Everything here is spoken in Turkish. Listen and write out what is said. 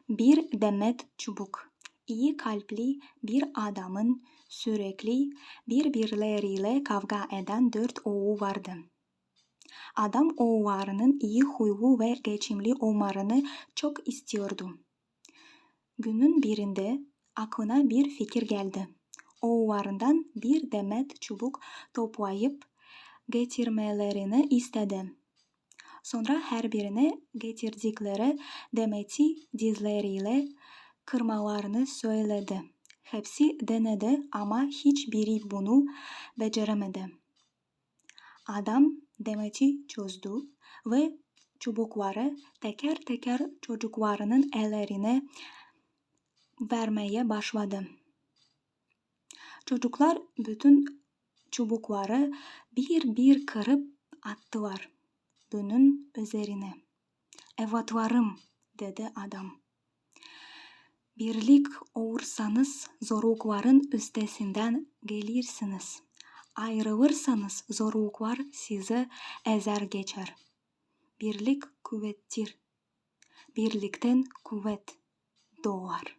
Bir demet çubuk. İyi kalpli bir adamın sürekli birbirleriyle kavga eden 4 oğlu vardı. Adam oğullarının iyi huylu ve geçimli olmalarını çok istiyordu. Günün birinde aklına bir fikir geldi. Oğullarından bir demet çubuk toplayıp getirmelerini istedi. Sonra her birine getirdikleri demeti dizleriyle kırmalarını söyledi. Hepsi denedi ama hiçbiri bunu beceremedi. Adam demeti çözdü ve çubukları teker teker çocuklarının ellerine vermeye başladı. Çocuklar bütün çubukları bir bir kırıp attılar. Bunun üzerine "Evlatlarım," dedi adam. "Birlik olursanız zorlukların üstesinden gelirsiniz. Ayrılırsanız zorluklar sizi ezer geçer. Birlik kuvvettir. Birlikten kuvvet doğar."